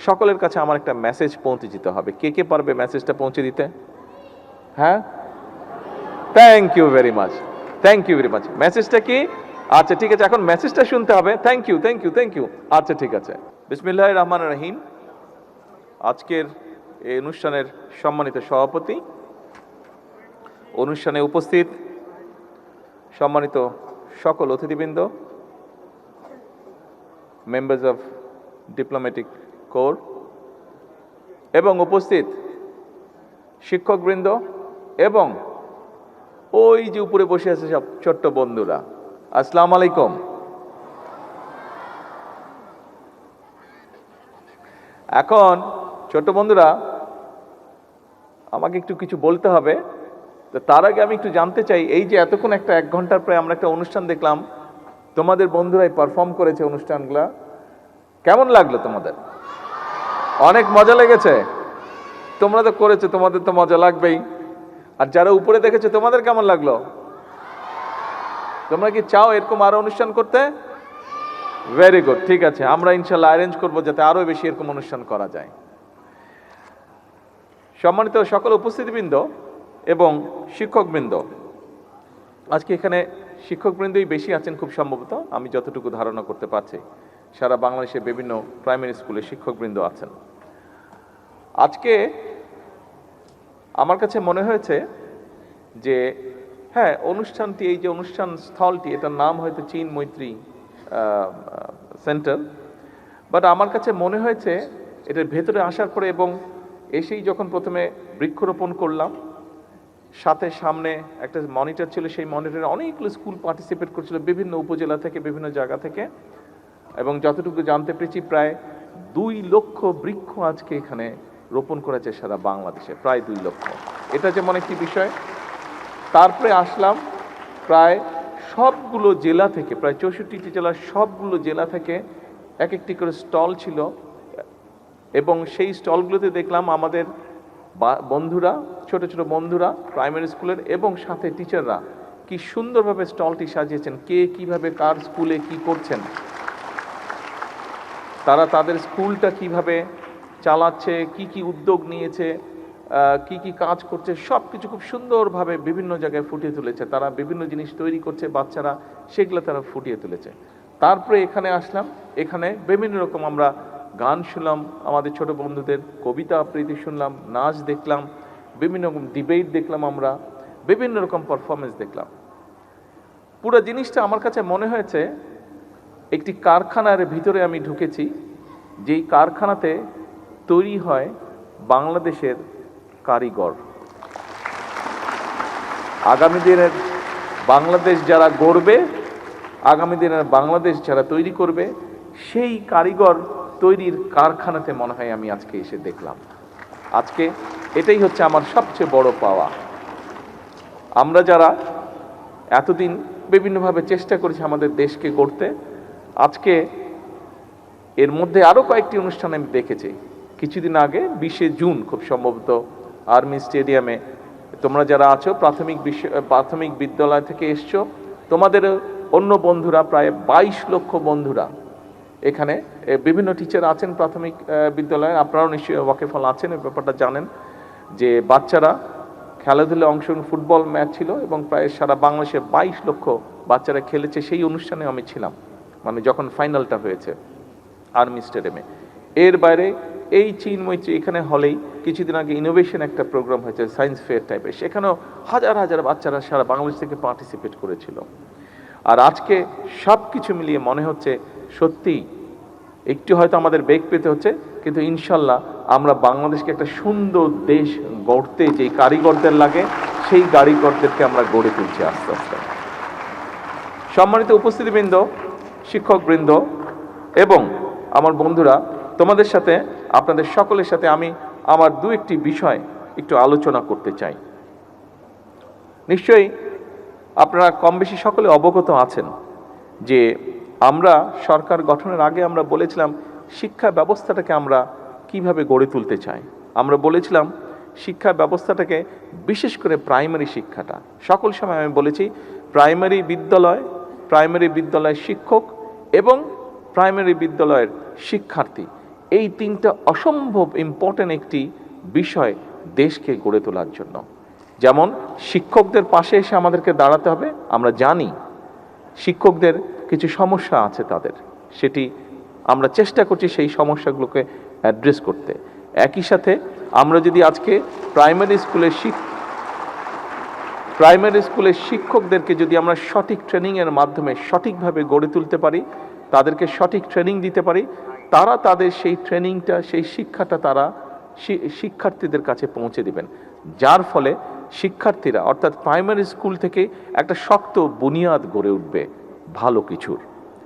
সকলের কাছে আমার একটা মেসেজ পৌঁছে দিতে হবে। কে কে পারবে মেসেজটা পৌঁছে দিতে? হ্যাঁ, thank you very much, thank you very much. মেসেজটা কি? আচ্ছা ঠিক আছে, এখন মেসেজটা শুনতে হবে। Thank you, thank you, thank you. আচ্ছা ঠিক আছে। বিসমিল্লাহির রহমানির রহিম। আজকের এই অনুষ্ঠানের সম্মানিত সভাপতি, অনুষ্ঠানে উপস্থিত সম্মানিত সকল অতিথিবৃন্দ, মেম্বার্স অফ ডিপ্লোম্যাটিক কোর এবং উপস্থিত শিক্ষকবৃন্দ এবং ওই যে উপরে বসে আছে সব ছোট্ট বন্ধুরা, আসসালামু আলাইকুম। এখন ছোট্ট বন্ধুরা, আমাকে একটু কিছু বলতে হবে। তো তার আগে আমি একটু জানতে চাই, এই যে এতক্ষণ একটা 1 ঘন্টার প্রায় আমরা একটা অনুষ্ঠান দেখলাম, তোমাদের বন্ধুরাই পারফর্ম করেছে অনুষ্ঠানগুলা, কেমন লাগলো তোমাদের? অনেক মজা লেগেছে? তোমরা তো করেছো, তোমাদের তো মজা লাগবেই। আর যারা উপরে দেখেছো, তোমাদের কেমন লাগলো? তোমরা কি চাও এরকম আরো অনুষ্ঠান করতে? ভেরি গুড, ঠিক আছে, আমরা ইনশাল্লাহ অ্যারেঞ্জ করবো যাতে আরো বেশি এরকম অনুষ্ঠান করা যায়। সম্মানিত সকল উপস্থিতিবৃন্দ এবং শিক্ষকবৃন্দ, আজকে এখানে শিক্ষকবৃন্দই বেশি আছেন খুব সম্ভবত, আমি যতটুকু ধারণা করতে পারছি। সারা বাংলাদেশে বিভিন্ন প্রাইমারি স্কুলে শিক্ষকবৃন্দ আছেন। আজকে আমার কাছে মনে হয়েছে যে হ্যাঁ, অনুষ্ঠানটি, এই যে অনুষ্ঠান স্থলটি, এটার নাম হয়তো চীন মৈত্রী সেন্টার, বাট আমার কাছে মনে হয়েছে এটার ভেতরে আসার পরে এবং এসেই যখন প্রথমে বৃক্ষরোপণ করলাম, সাথে সামনে একটা মনিটর ছিল, সেই মনিটরে অনেকগুলো স্কুল পার্টিসিপেট করছিল বিভিন্ন উপজেলা থেকে, বিভিন্ন জায়গা থেকে, এবং যতটুকু জানতে পেরেছি প্রায় 2 লক্ষ বৃক্ষ আজকে এখানে রোপণ করেছে সারা বাংলাদেশে, প্রায় 2 লক্ষ। এটা যেমন একটি বিষয়। তারপরে আসলাম প্রায় সবগুলো জেলা থেকে, প্রায় 64টি জেলার সবগুলো জেলা থেকে এক একটি করে স্টল ছিল, এবং সেই স্টলগুলোতে দেখলাম আমাদের বন্ধুরা, ছোট ছোট বন্ধুরা প্রাইমারি স্কুলের এবং সাথে টিচাররা কি সুন্দরভাবে স্টলটি সাজিয়েছেন, কে কিভাবে কার স্কুলে কি করছেন, তারা তাদের স্কুলটা কিভাবে চালাচ্ছে, কি কি উদ্যোগ নিয়েছে, কি কি কাজ করছে, সব কিছু খুব সুন্দরভাবে বিভিন্ন জায়গায় ফুটিয়ে তুলেছে। তারা বিভিন্ন জিনিস তৈরি করছে, বাচ্চারা সেগুলো তারা ফুটিয়ে তুলেছে। তারপরে এখানে আসলাম, এখানে বিভিন্ন রকম আমরা গান শুনলাম, আমাদের ছোট বন্ধুদের কবিতা আবৃত্তি শুনলাম, নাচ দেখলাম, বিভিন্ন রকম ডিবেট দেখলাম, আমরা বিভিন্ন রকম পারফরমেন্স দেখলাম। পুরো জিনিসটা আমার কাছে মনে হয়েছে একটি কারখানার ভিতরে আমি ঢুকেছি, যেই কারখানাতে তৈরি হয় বাংলাদেশের কারিগর। আগামী দিনের বাংলাদেশ যারা গড়বে, আগামী দিনের বাংলাদেশ যারা তৈরি করবে, সেই কারিগর তৈরির কারখানাতে মনে হয় আমি আজকে এসে দেখলাম। আজকে এটাই হচ্ছে আমার সবচেয়ে বড় পাওয়া। আমরা যারা এতদিন বিভিন্নভাবে চেষ্টা করেছি আমাদের দেশকে গড়তে, আজকে এর মধ্যে আরও কয়েকটি অনুষ্ঠান আমি দেখেছি। কিছুদিন আগে 20শে জুন খুব সম্ভবত আর্মি স্টেডিয়ামে, তোমরা যারা আছো প্রাথমিক বিদ্যালয় থেকে এসছো, তোমাদের অন্য বন্ধুরা প্রায় 22 লক্ষ বন্ধুরা এখানে, বিভিন্ন টিচার আছেন প্রাথমিক বিদ্যালয়ে, আপনারাও নিশ্চয়ই ওয়াকিফল আছেন, এই ব্যাপারটা জানেন যে বাচ্চারা খেলাধুলায় অংশ, ফুটবল ম্যাচ ছিল এবং প্রায় সারা বাংলাদেশে 22 লক্ষ বাচ্চারা খেলেছে। সেই অনুষ্ঠানে আমি ছিলাম, মানে যখন ফাইনালটা হয়েছে আর্মি স্টেডিয়ামে। এর বাইরে এই চীন মৈত্রী এখানে হলেই কিছুদিন আগে ইনোভেশন একটা প্রোগ্রাম হয়েছে, সায়েন্স ফেয়ার টাইপের, সেখানেও হাজার হাজার বাচ্চারা সারা বাংলাদেশ থেকে পার্টিসিপেট করেছিল। আর আজকে সব কিছু মিলিয়ে মনে হচ্ছে সত্যিই একটু হয়তো আমাদের বেগ পেতে হচ্ছে, কিন্তু ইনশাল্লাহ আমরা বাংলাদেশকে একটা সুন্দর দেশ গড়তে যেই কারিগরদের লাগে, সেই কারিগরদেরকে আমরা গড়ে তুলছি আস্তে আস্তে। সম্মানিত উপস্থিতিবৃন্দ, শিক্ষকবৃন্দ এবং আমার বন্ধুরা, তোমাদের সাথে, আপনাদের সকলের সাথে আমি আমার 2-1টি বিষয় একটু আলোচনা করতে চাই। নিশ্চয়ই আপনারা কম বেশি সকলে অবগত আছেন যে আমরা সরকার গঠনের আগে আমরা বলেছিলাম শিক্ষা ব্যবস্থাটাকে আমরা কিভাবে গড়ে তুলতে চাই। আমরা বলেছিলাম শিক্ষা ব্যবস্থাটাকে, বিশেষ করে প্রাইমারি শিক্ষাটা, সকল সময় আমি বলেছি প্রাইমারি বিদ্যালয় শিক্ষক এবং প্রাইমারি বিদ্যালয়ের শিক্ষার্থী, এই তিনটা অসম্ভব ইম্পর্ট্যান্ট একটি বিষয় দেশকে গড়ে তোলার জন্য। যেমন শিক্ষকদের পাশে এসে আমাদেরকে দাঁড়াতে হবে। আমরা জানি শিক্ষকদের কিছু সমস্যা আছে তাদের, সেটি আমরা চেষ্টা করছি সেই সমস্যাগুলোকে অ্যাড্রেস করতে। একই সাথে আমরা যদি আজকে প্রাইমারি স্কুলের শিক্ষকদেরকে যদি আমরা সঠিক ট্রেনিংয়ের মাধ্যমে সঠিকভাবে গড়ে তুলতে পারি, তাদেরকে সঠিক ট্রেনিং দিতে পারি, তারা তাদের সেই ট্রেনিংটা, সেই শিক্ষাটা তারা শিক্ষার্থীদের কাছে পৌঁছে দিবেন, যার ফলে শিক্ষার্থীরা অর্থাৎ প্রাইমারি স্কুল থেকে একটা শক্ত বুনিয়াদ গড়ে উঠবে ভালো কিছুর।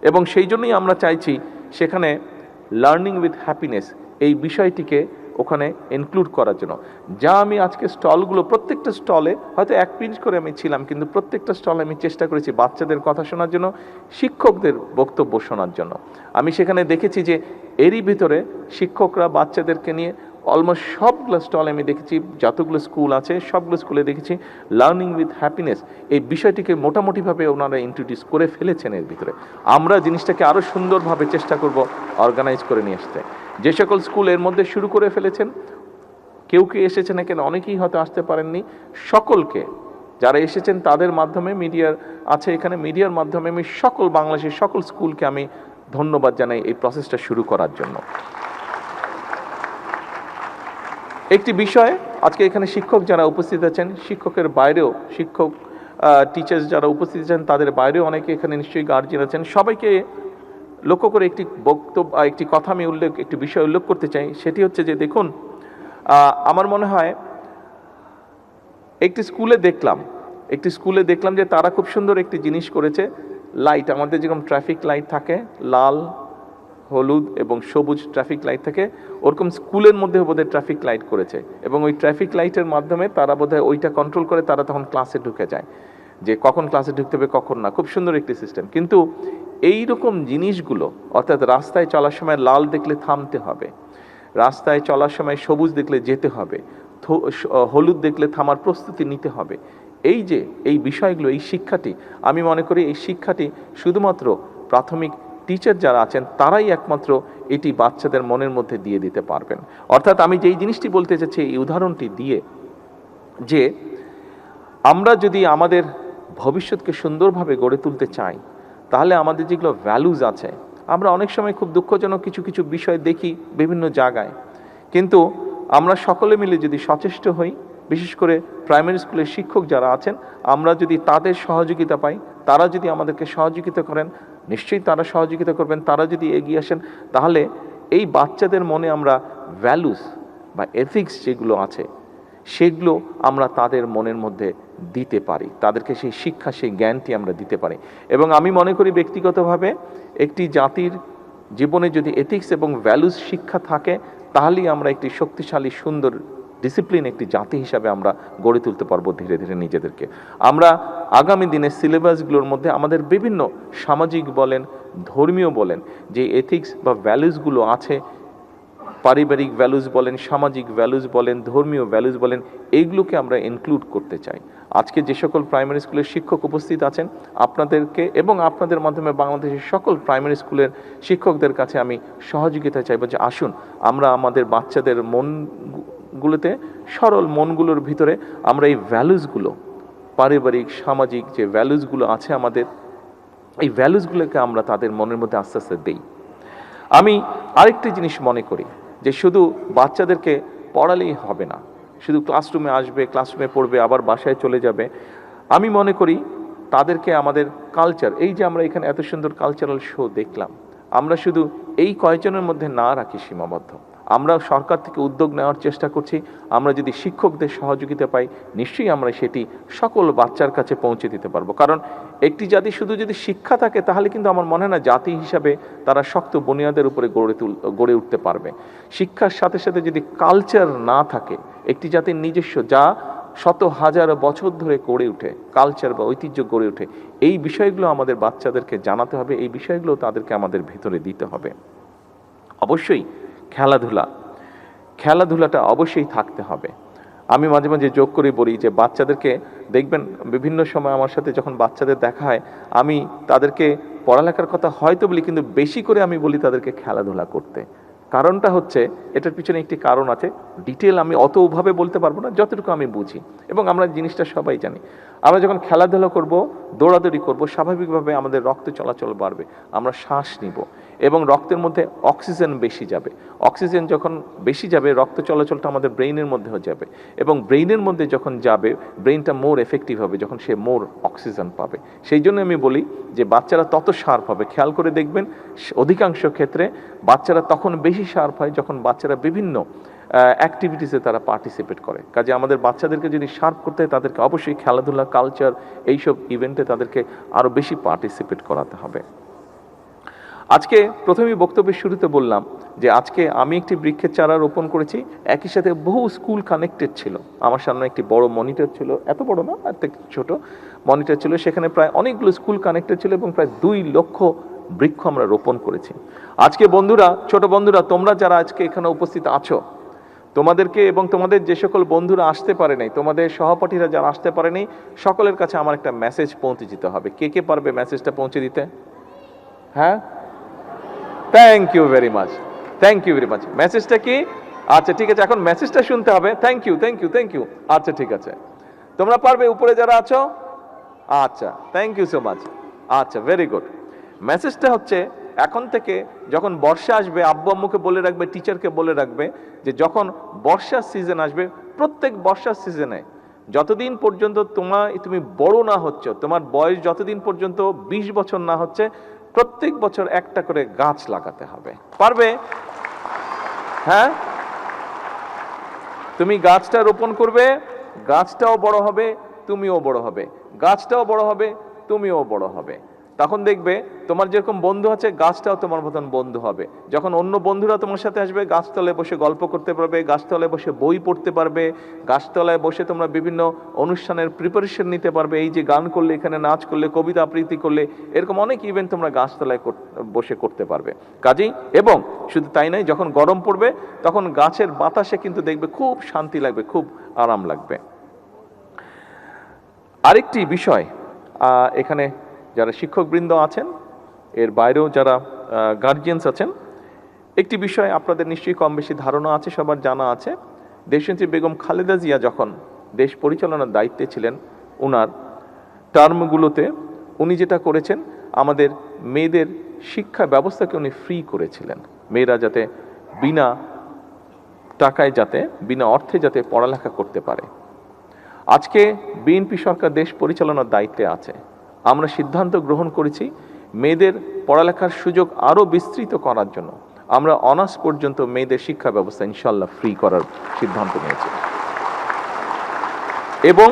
এবং সেই জন্যই আমরা চাইছি সেখানে লার্নিং উইথ হ্যাপিনেস এই বিষয়টিকে ওখানে ইনক্লুড করার জন্য। যা আমি আজকে স্টলগুলো, প্রত্যেকটা স্টলে হয়তো এক পিঞ্চ করে আমি ছিলাম, কিন্তু প্রত্যেকটা স্টলে আমি চেষ্টা করেছি বাচ্চাদের কথা শোনার জন্য, শিক্ষকদের বক্তব্য শোনার জন্য। আমি সেখানে দেখেছি যে এরই ভিতরে শিক্ষকরা বাচ্চাদেরকে নিয়ে অলমোস্ট সবগুলো স্টলে আমি দেখেছি, যতগুলো স্কুল আছে সবগুলো স্কুলে দেখেছি লার্নিং উইথ হ্যাপিনেস এই বিষয়টিকে মোটামুটিভাবে ওনারা ইন্ট্রোডিউস করে ফেলেছেন এর ভিতরে। আমরা জিনিসটাকে আরও সুন্দরভাবে চেষ্টা করব অর্গানাইজ করে নিয়ে আসতে। যে সকল স্কুল এর মধ্যে শুরু করে ফেলেছেন, কেউ এসেছেন এখানে, অনেকেই হয়তো আসতে পারেননি, সকলকে যারা এসেছেন তাদের মাধ্যমে, মিডিয়ার আছে এখানে, মিডিয়ার মাধ্যমে আমি সকল বাংলাদেশের সকল স্কুলকে আমি ধন্যবাদ জানাই এই প্রসেসটা শুরু করার জন্য। একটি বিষয়, আজকে এখানে শিক্ষক যারা উপস্থিত আছেন, শিক্ষকের বাইরেও টিচার্স যারা উপস্থিত আছেন তাদের বাইরেও অনেকে এখানে নিশ্চয়ই গার্জিয়ান আছেন, সবাইকে লক্ষ্য করে একটি কথা আমি একটি বিষয় উল্লেখ করতে চাই। সেটি হচ্ছে যে দেখুন, আমার মনে হয় একটি স্কুলে দেখলাম যে তারা খুব সুন্দর একটি জিনিস করেছে। লাইট, আমাদের যেরকম ট্রাফিক লাইট থাকে, লাল, হলুদ এবং সবুজ ট্রাফিক লাইট থাকে, ওরকম স্কুলের মধ্যে বোধহয় ট্রাফিক লাইট করেছে, এবং ওই ট্রাফিক লাইটের মাধ্যমে তারা বোধহয় ওইটা কন্ট্রোল করে, তারা তখন ক্লাসে ঢুকে যায়, যে কখন ক্লাসে ঢুকতে হবে কখন না। খুব সুন্দর একটি সিস্টেম। কিন্তু এই রকম জিনিসগুলো, অর্থাৎ রাস্তায় চলার সময় লাল দেখলে থামতে হবে, রাস্তায় চলার সময় সবুজ দেখলে যেতে হবে, হলুদ দেখলে থামার প্রস্তুতি নিতে হবে, এই বিষয়গুলো, এই শিক্ষাটি, আমি মনে করি এই শিক্ষাটি শুধুমাত্র প্রাথমিক টিচার যারা আছেন তারাই একমাত্র এটি বাচ্চাদের মনের মধ্যে দিয়ে দিতে পারবেন। অর্থাৎ আমি যেই জিনিসটি বলতে চাচ্ছি এই উদাহরণটি দিয়ে, যে আমরা যদি আমাদের ভবিষ্যৎকে সুন্দরভাবে গড়ে তুলতে চাই, তাহলে আমাদের যেগুলো ভ্যালুজ আছে, আমরা অনেক সময় খুব দুঃখজনক কিছু বিষয় দেখি বিভিন্ন জায়গায়, কিন্তু আমরা সকলে মিলে যদি সচেষ্ট হই, বিশেষ করে প্রাইমারি স্কুলের শিক্ষক যারা আছেন, আমরা যদি তাদের সহযোগিতা পাই, তারা যদি আমাদেরকে সহযোগিতা করেন, নিশ্চয়ই তারা সহযোগিতা করবেন, তারা যদি এগিয়ে আসেন, তাহলে এই বাচ্চাদের মনে আমরা ভ্যালুস বা এথিক্স যেগুলো আছে সেগুলো আমরা তাদের মনের মধ্যে দিতে পারি, তাদেরকে সেই শিক্ষা, সেই জ্ঞানটি আমরা দিতে পারি। এবং আমি মনে করি ব্যক্তিগতভাবে একটি জাতির জীবনে যদি এথিক্স এবং ভ্যালুস শিক্ষা থাকে, তাহলেই আমরা একটি শক্তিশালী, সুন্দর, ডিসিপ্লিন একটি জাতি হিসাবে আমরা গড়ে তুলতে পারবো ধীরে ধীরে নিজেদেরকে। আমরা আগামী দিনে সিলেবাসগুলোর মধ্যে আমাদের বিভিন্ন সামাজিক বলেন, ধর্মীয় বলেন, যে এথিক্স বা ভ্যালুসগুলো আছে, পারিবারিক ভ্যালুস বলেন, সামাজিক ভ্যালুস বলেন, ধর্মীয় ভ্যালুস বলেন, এইগুলোকে আমরা ইনক্লুড করতে চাই। আজকে যে সকল প্রাইমারি স্কুলের শিক্ষক উপস্থিত আছেন, আপনাদেরকে এবং আপনাদের মাধ্যমে বাংলাদেশের সকল প্রাইমারি স্কুলের শিক্ষকদের কাছে আমি সহযোগিতা চাইব, যে আসুন আমরা আমাদের বাচ্চাদের মনগুলোতে, সরল মনগুলোর ভিতরে আমরা এই ভ্যালুসগুলো, পারিবারিক, সামাজিক যে ভ্যালুসগুলো আছে আমাদের, এই ভ্যালুসগুলোকে আমরা তাদের মনের মধ্যে আস্তে আস্তে দেই। আমি আরেকটি জিনিস মনে করি, যে শুধু বাচ্চাদেরকে পড়ালেই হবে না, শুধু ক্লাসরুমে আসবে, ক্লাসরুমে পড়বে, আবার বাসায় চলে যাবে। আমি মনে করি তাদেরকে আমাদের কালচার, এই যে আমরা এখানে এত সুন্দর কালচারাল শো দেখলাম, আমরা শুধু এই কয়েকজনের মধ্যে না রাখি সীমাবদ্ধ, আমরা সরকার থেকে উদ্যোগ নেওয়ার চেষ্টা করছি। আমরা যদি শিক্ষকদের সহযোগিতা পাই, নিশ্চয়ই আমরা সেটি সকল বাচ্চার কাছে পৌঁছে দিতে পারবো। কারণ একটি জাতি শুধু যদি শিক্ষা থাকে, তাহলে কিন্তু আমার মনে হয় না জাতি হিসাবে তারা শক্ত বুনিয়াদের উপরে গড়ে উঠতে পারবে। শিক্ষার সাথে সাথে যদি কালচার না থাকে, একটি জাতির নিজস্ব, যা শত হাজার বছর ধরে গড়ে উঠে, কালচার বা ঐতিহ্য গড়ে ওঠে, এই বিষয়গুলো আমাদের বাচ্চাদেরকে জানাতে হবে, এই বিষয়গুলো তাদেরকে আমাদের ভিতরে দিতে হবে। অবশ্যই খেলাধুলাটা অবশ্যই থাকতে হবে। আমি মাঝে মাঝে যোগ করে বলি যে বাচ্চাদেরকে দেখবেন, বিভিন্ন সময় আমার সাথে যখন বাচ্চাদের দেখা হয়, আমি তাদেরকে পড়ালেখার কথা হয়তো বলি, কিন্তু বেশি করে আমি বলি তাদেরকে খেলাধুলা করতে। কারণটা হচ্ছে, এটার পিছনে একটি কারণ আছে, ডিটেল আমি অতভাবে বলতে পারবো না, যতটুকু আমি বুঝি এবং আমরা জিনিসটা সবাই জানি। আমরা যখন খেলাধুলা করব, দৌড়াদৌড়ি করব, স্বাভাবিকভাবে আমাদের রক্ত চলাচল বাড়বে, আমরা শ্বাস নিব এবং রক্তের মধ্যে অক্সিজেন বেশি যাবে। অক্সিজেন যখন বেশি যাবে, রক্ত চলাচলটা আমাদের ব্রেইনের মধ্যেও যাবে এবং ব্রেইনের মধ্যে যখন যাবে, ব্রেইনটা মোর এফেক্টিভ হবে যখন সে মোর অক্সিজেন পাবে। সেই জন্য আমি বলি যে বাচ্চারা তত শার্প হবে। খেয়াল করে দেখবেন অধিকাংশ ক্ষেত্রে বাচ্চারা তখন বেশি শার্প হয় যখন বাচ্চারা বিভিন্ন অ্যাক্টিভিটিসে তারা পার্টিসিপেট করে। কাজে আমাদের বাচ্চাদেরকে যদি শার্প করতে হয়, তাদেরকে অবশ্যই খেলাধুলা, কালচার, এইসব ইভেন্টে তাদেরকে আরও বেশি পার্টিসিপেট করাতে হবে। আজকে প্রথমেই বক্তব্যের শুরুতে বললাম যে আজকে আমি একটি বৃক্ষের চারা রোপণ করেছি, একই সাথে বহু স্কুল কানেক্টেড ছিল। আমার সামনে একটি বড় মনিটর ছিল, এত বড় না, এত ছোট মনিটর ছিল, সেখানে প্রায় অনেকগুলো স্কুল কানেক্টেড ছিল এবং প্রায় 2 লক্ষ বৃক্ষ আমরা রোপণ করেছি। আজকে বন্ধুরা, ছোট বন্ধুরা, তোমরা যারা আজকে এখানে উপস্থিত আছো, তোমাদেরকে এবং তোমাদের যে সকল বন্ধুরা আসতে পারে নাই, তোমাদের সহপাঠীরা যারা আসতে পারে নাই, সকলের কাছে আমার একটা মেসেজ পৌঁছে দিতে হবে। কে কে পারবে মেসেজটা পৌঁছে দিতে? হ্যাঁ, thank you very much, thank you very much. মেসেজটা কি? আচ্ছা ঠিক আছে, এখন মেসেজটা শুনতে হবে। Thank you, thank you, thank you. আচ্ছা ঠিক আছে, তোমরা পারবে উপরে যারা আছো? আচ্ছা, থ্যাংক ইউ সো মাচ। আচ্ছা, ভেরি গুড। মেসেজটা হচ্ছে, এখন থেকে যখন বর্ষা আসবে, আব্বু আম্মুকে বলে রাখবে, টিচারকে বলে রাখবে যে যখন বর্ষার সিজন আসবে, প্রত্যেক বর্ষার সিজনে যতদিন পর্যন্ত তুমি বড় না হচ্ছ, তোমার বয়স যতদিন পর্যন্ত 20 বছর না হচ্ছে, প্রত্যেক বছর একটা করে গাছ লাগাতে হবে। পারবে? হ্যাঁ, তুমি গাছটা রোপণ করবে, গাছটাও বড় হবে, তুমিও বড় হবে, গাছটাও বড় হবে, তুমিও বড় হবে। তখন দেখবে তোমার যেরকম বন্ধু আছে, গাছটাও তোমার মতন বন্ধু হবে। যখন অন্য বন্ধুরা তোমার সাথে আসবে, গাছতলায় বসে গল্প করতে পারবে, গাছতলায় বসে বই পড়তে পারবে, গাছতলায় বসে তোমরা বিভিন্ন অনুষ্ঠানের প্রিপারেশন নিতে পারবে। এই যে গান করলে, এখানে নাচ করলে, কবিতা আবৃত্তি করলে, এরকম অনেক ইভেন্ট তোমরা গাছতলায় বসে করতে পারবে। কাজেই, এবং শুধু তাই নয়, যখন গরম পড়বে তখন গাছের বাতাসে কিন্তু দেখবে খুব শান্তি লাগবে, খুব আরাম লাগবে। আরেকটি বিষয়, এখানে যারা শিক্ষকবৃন্দ আছেন, এর বাইরেও যারা গার্জিয়ানস আছেন, একটি বিষয় আপনাদের নিশ্চয়ই কম বেশি ধারণা আছে, সবার জানা আছে। দেশনেত্রী বেগম খালেদা জিয়া যখন দেশ পরিচালনার দায়িত্বে ছিলেন, ওনার টার্মগুলোতে উনি যেটা করেছেন, আমাদের মেয়েদের শিক্ষা ব্যবস্থাকে উনি ফ্রি করেছিলেন। মেয়েরা যাতে বিনা টাকায়, যাতে বিনা অর্থে যাতে পড়ালেখা করতে পারে। আজকে বিএনপি সরকার দেশ পরিচালনার দায়িত্বে আছে। আমরা সিদ্ধান্ত গ্রহণ করেছি মেয়েদের পড়ালেখার সুযোগ আরও বিস্তৃত করার জন্য। আমরা অনার্স পর্যন্ত মেয়েদের শিক্ষা ব্যবস্থা ইনশাল্লাহ ফ্রি করার সিদ্ধান্ত নিয়েছি। এবং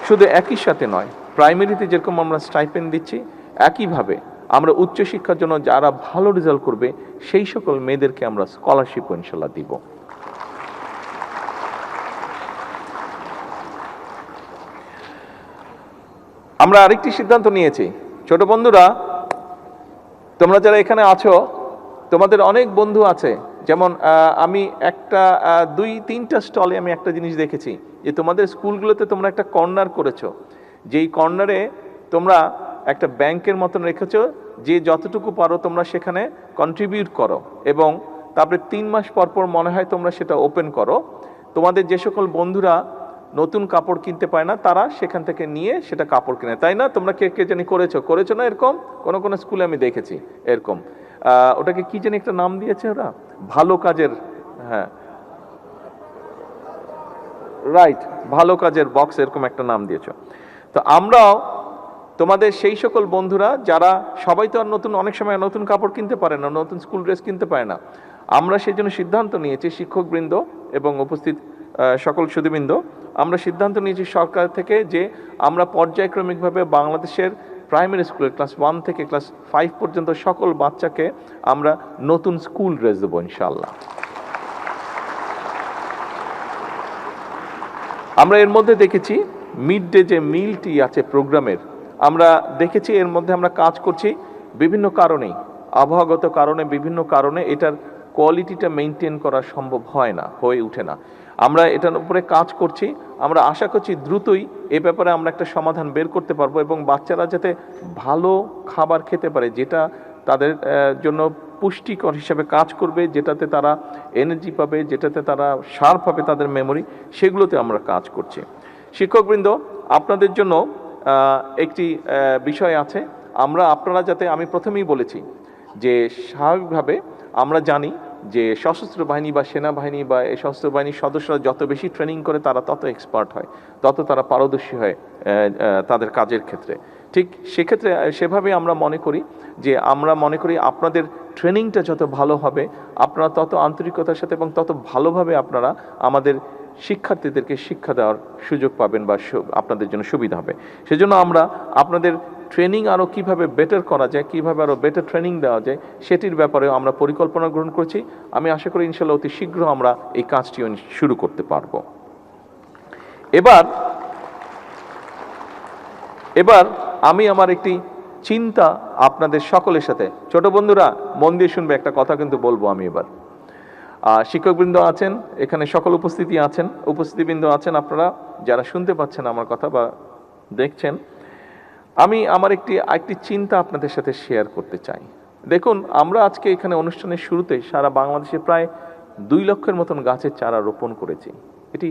শুধু একই সাথে নয়, প্রাইমারিতে যেরকম আমরা স্টাইপেন্ড দিচ্ছি, একইভাবে আমরা উচ্চশিক্ষার জন্য যারা ভালো রেজাল্ট করবে সেই সকল মেয়েদেরকে আমরা স্কলারশিপও ইনশাল্লাহ দিব। আমরা আরেকটি সিদ্ধান্ত নিয়েছি, ছোট বন্ধুরা, তোমরা যারা এখানে আছো, তোমাদের অনেক বন্ধু আছে, যেমন আমি একটা 2-3টা স্টলে আমি একটা জিনিস দেখেছি যে তোমাদের স্কুলগুলোতে তোমরা একটা কর্নার করেছো, যেই কর্নারে তোমরা একটা ব্যাংকের মতন রেখেছো, যে যতটুকু পারো তোমরা সেখানে কন্ট্রিবিউট করো এবং তারপরে 3 মাস পর পর মনে হয় তোমরা সেটা ওপেন করো। তোমাদের যে সকল বন্ধুরা নতুন কাপড় কিনতে পায় না, তারা সেখান থেকে নিয়ে সেটা কাপড় কিনে, তাই না? তোমরা কে কে জানি করেছো না এরকম? কোনো স্কুলে আমি দেখেছি এরকম। ওটাকে কি জানি একটা নাম দিয়েছে ওরা, ভালো কাজের, হ্যাঁ রাইট, ভালো কাজের বক্স, এরকম একটা নাম দিয়েছো। তো আমরাও তোমাদের সেই সকল বন্ধুরা যারা, সবাই তো আর অনেক সময় নতুন কাপড় কিনতে পারে না, নতুন স্কুল ড্রেস কিনতে পারে না, আমরা সেই জন্য সিদ্ধান্ত নিয়েছি, শিক্ষকবৃন্দ এবং উপস্থিত সকল সুধীবৃন্দ, আমরা সিদ্ধান্ত নিয়েছি সরকার থেকে যে আমরা পর্যায়ক্রমিকভাবে বাংলাদেশের প্রাইমারি স্কুলের ক্লাস 1 থেকে ক্লাস 5 পর্যন্ত সকল বাচ্চাকে আমরা নতুন স্কুল ড্রেস দেবো ইনশাআল্লাহ। আমরা এর মধ্যে দেখেছি মিড ডে যে মিলটি আছে প্রোগ্রামের, আমরা দেখেছি এর মধ্যে আমরা কাজ করছি বিভিন্ন কারণেই, আবহাওয়াগত কারণে, বিভিন্ন কারণে এটার কোয়ালিটিটা মেনটেন করা সম্ভব হয় না, হয়ে ওঠে না। আমরা এটার উপরে কাজ করছি, আমরা আশা করছি দ্রুতই এ ব্যাপারে আমরা একটা সমাধান বের করতে পারবো এবং বাচ্চারা যাতে ভালো খাবার খেতে পারে, যেটা তাদের জন্য পুষ্টিকর হিসাবে কাজ করবে, যেটাতে তারা এনার্জি পাবে, যেটাতে তারা শার্প হবে তাদের মেমোরি, সেগুলোতে আমরা কাজ করছি। শিক্ষকবৃন্দ, আপনাদের জন্য একটি বিষয় আছে। আপনারা যাতে, আমি প্রথমেই বলেছি যে স্বাভাবিকভাবে আমরা জানি যে সশস্ত্র বাহিনী বা সেনাবাহিনী বা এই সশস্ত্র বাহিনীর সদস্যরা যত বেশি ট্রেনিং করে তারা তত এক্সপার্ট হয়, তত তারা পারদর্শী হয় তাদের কাজের ক্ষেত্রে। ঠিক সেক্ষেত্রে সেভাবে আমরা মনে করি আপনাদের ট্রেনিংটা যত ভালো হবে, আপনারা তত আন্তরিকতার সাথে এবং তত ভালোভাবে আপনারা আমাদের শিক্ষার্থীদেরকে শিক্ষা দেওয়ার সুযোগ পাবেন বা আপনাদের জন্য সুবিধা হবে। সেজন্য আমরা আপনাদের ট্রেনিং আরও কীভাবে বেটার করা যায়, কীভাবে আরও বেটার ট্রেনিং দেওয়া যায়, সেটির ব্যাপারেও আমরা পরিকল্পনা গ্রহণ করছি। আমি আশা করি ইনশাল্লাহ অতি শীঘ্র আমরা এই কাজটি শুরু করতে পারব। এবার আমি আমার একটি চিন্তা আপনাদের সকলের সাথে, ছোট বন্ধুরা মন দিয়ে শুনবে, একটা কথা কিন্তু বলবো আমি এবার। শিক্ষকবৃন্দ আছেন এখানে, সকল উপস্থিতিবৃন্দ আছেন, আপনারা যারা শুনতে পাচ্ছেন আমার কথা বা দেখছেন, আমি আমার একটি চিন্তা আপনাদের সাথে শেয়ার করতে চাই। দেখুন, আমরা আজকে এখানে অনুষ্ঠানের শুরুতে সারা বাংলাদেশে প্রায় 2 লক্ষের মতন গাছের চারা রোপণ করেছি। এটি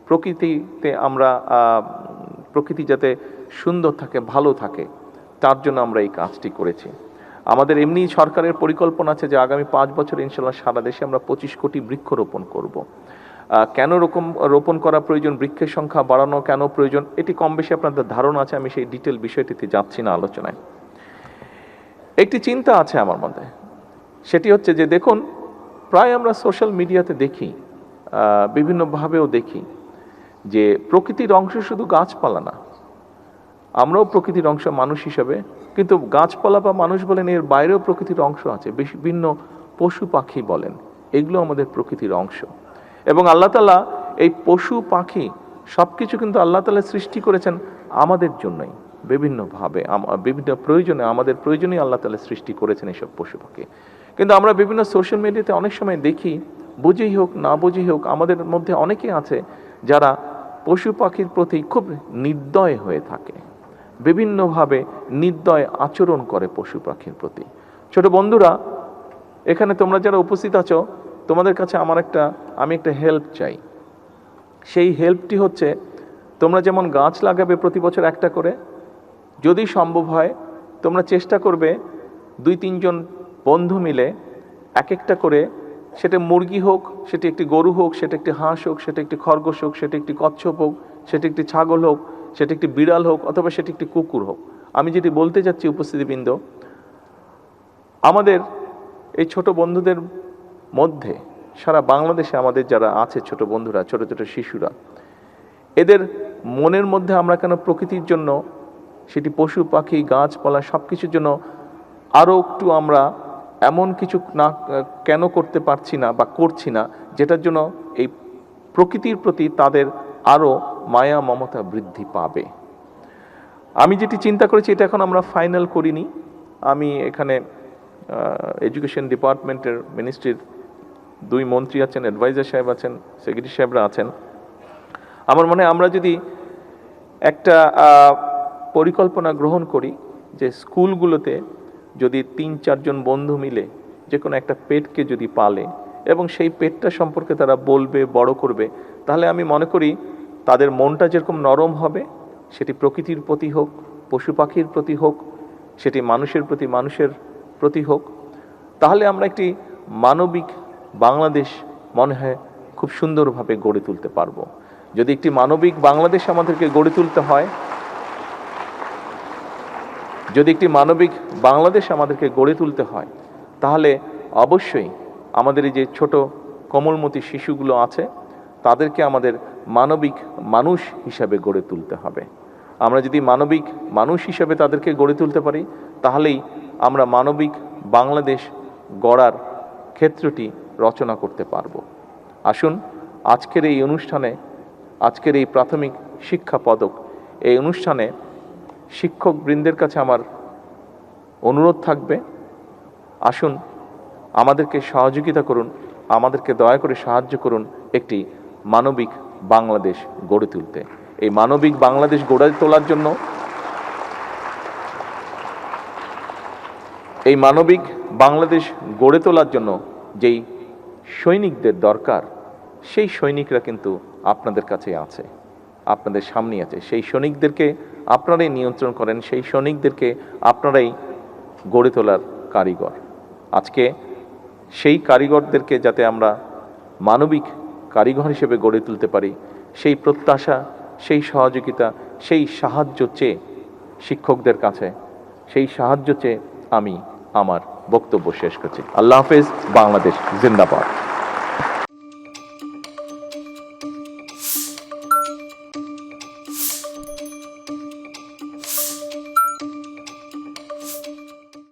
প্রকৃতিতে প্রকৃতি যাতে সুন্দর থাকে, ভালো থাকে, তার জন্য আমরা এই কাজটি করেছি। আমাদের এমনি সরকারের পরিকল্পনা আছে যে আগামী 5 বছর ইনশাল্লাহ সারা দেশে আমরা 25 কোটি বৃক্ষ রোপণ করব। কেন রোপণ করা প্রয়োজন, বৃক্ষের সংখ্যা বাড়ানো কেন প্রয়োজন, এটি কম বেশি আপনাদের ধারণা আছে, আমি সেই ডিটেল বিষয়টিতে যাচ্ছি না আলোচনায়। একটি চিন্তা আছে আমার মধ্যে, সেটি হচ্ছে যে দেখুন, প্রায় আমরা সোশ্যাল মিডিয়াতে দেখি, বিভিন্নভাবেও দেখি যে প্রকৃতির অংশ শুধু গাছপালা না, আমরাও প্রকৃতির অংশ মানুষ হিসাবে, কিন্তু গাছপালা বা মানুষ বলেন, এর বাইরেও প্রকৃতির অংশ আছে, বিভিন্ন পশু পাখি বলেন, এগুলো আমাদের প্রকৃতির অংশ। এবং আল্লাহ তাআলা এই পশু পাখি সব কিছু কিন্তু আল্লাহ তাআলা সৃষ্টি করেছেন আমাদের জন্যই, বিভিন্নভাবে বিভিন্ন প্রয়োজনে, আমাদের প্রয়োজনেই আল্লাহ তাআলা সৃষ্টি করেছেন এইসব পশু পাখি। কিন্তু আমরা বিভিন্ন সোশ্যাল মিডিয়াতে অনেক সময় দেখি, বুঝেই হোক না বুঝেই হোক, আমাদের মধ্যে অনেকে আছে যারা পশু পাখির প্রতি খুব নির্দয় হয়ে থাকে, বিভিন্নভাবে নির্দয় আচরণ করে পশু পাখির প্রতি। ছোট বন্ধুরা, এখানে তোমরা যারা উপস্থিত আছো, তোমাদের কাছে আমি একটা হেল্প চাই। সেই হেল্পটি হচ্ছে, তোমরা যেমন গাছ লাগাবে প্রতি বছর একটা করে, যদি সম্ভব হয় তোমরা চেষ্টা করবে 2-3 জন বন্ধু মিলে এক একটা করে, সেটা মুরগি হোক, সেটা একটি গরু হোক, সেটা একটি হাঁস হোক, সেটা একটি খরগোশ হোক, সেটা একটি কচ্ছপ হোক, সেটা একটি ছাগল হোক, সেটা একটি বিড়াল হোক, অথবা সেটা একটি কুকুর হোক। আমি যেটি বলতে যাচ্ছি উপস্থিতিবৃন্দ, আমাদের এই ছোট বন্ধুদের মধ্যে সারা বাংলাদেশে আমাদের যারা আছে ছোট বন্ধুরা, ছোট ছোট শিশুরা, এদের মনের মধ্যে আমরা কেন প্রকৃতির জন্য, সেটি পশু পাখি গাছপালা সব কিছুর জন্য আরও একটু আমরা এমন কিছু না কেন করতে পারছি না বা করছি না, যেটার জন্য এই প্রকৃতির প্রতি তাদের আরও মায়া মমতা বৃদ্ধি পাবে। আমি যেটি চিন্তা করেছি, এটা এখন আমরা ফাইনাল করিনি। আমি এখানে এডুকেশন ডিপার্টমেন্টের মিনিস্ট্রির 2 মন্ত্রী আছেন, অ্যাডভাইজার সাহেব আছেন, সেক্রেটারি সাহেবরা আছেন। আমার মনে হয় আমরা যদি একটা পরিকল্পনা গ্রহণ করি যে স্কুলগুলোতে যদি 3-4 জন বন্ধু মিলে যে কোনো একটা পেটকে যদি পালে এবং সেই পেটটা সম্পর্কে তারা বলবে, বড় করবে, তাহলে আমি মনে করি তাদের মনটা যেরকম নরম হবে, সেটি প্রকৃতির প্রতি হোক, পশু পাখির প্রতি হোক, সেটি মানুষের প্রতি হোক, তাহলে আমরা একটি মানবিক বাংলাদেশ মনে হয় খুব সুন্দরভাবে গড়ে তুলতে পারবো। যদি একটি মানবিক বাংলাদেশ আমাদেরকে গড়ে তুলতে হয়, তাহলে অবশ্যই আমাদের এই যে ছোট কোমলমতি শিশুগুলো আছে, তাদেরকে আমাদের মানবিক মানুষ হিসাবে গড়ে তুলতে হবে। আমরা যদি মানবিক মানুষ হিসাবে তাদেরকে গড়ে তুলতে পারি, তাহলেই আমরা মানবিক বাংলাদেশ গড়ার ক্ষেত্রটি রচনা করতে পারব। আসুন, আজকের এই অনুষ্ঠানে, আজকের এই প্রাথমিক শিক্ষা পদক এই অনুষ্ঠানে শিক্ষকবৃন্দের কাছে আমার অনুরোধ থাকবে, আসুন আমাদেরকে সহযোগিতা করুন, আমাদেরকে দয়া করে সাহায্য করুন একটি মানবিক বাংলাদেশ গড়ে তুলতে। এই মানবিক বাংলাদেশ গড়ে তোলার জন্য এই মানবিক বাংলাদেশ গড়ে তোলার জন্য যেই সৈনিকদের দরকার, সেই সৈনিকরা কিন্তু আপনাদের কাছে আছে, আপনাদের সামনে আছে। সেই সৈনিকদেরকে আপনারাই নিয়ন্ত্রণ করেন, সেই সৈনিকদেরকে আপনারাই গড়ে তোলার কারিগর। আজকে সেই কারিগরদেরকে যাতে আমরা মানবিক কারিগর হিসেবে গড়ে তুলতে পারি, সেই প্রত্যাশা, সেই সহযোগিতা, সেই সাহায্য চেয়ে শিক্ষকদের কাছে, সেই সাহায্য চেয়ে আমি আমার বক্তব্য শেষ করছি। আল্লাহ হাফেজ। বাংলাদেশ জিন্দাবাদ।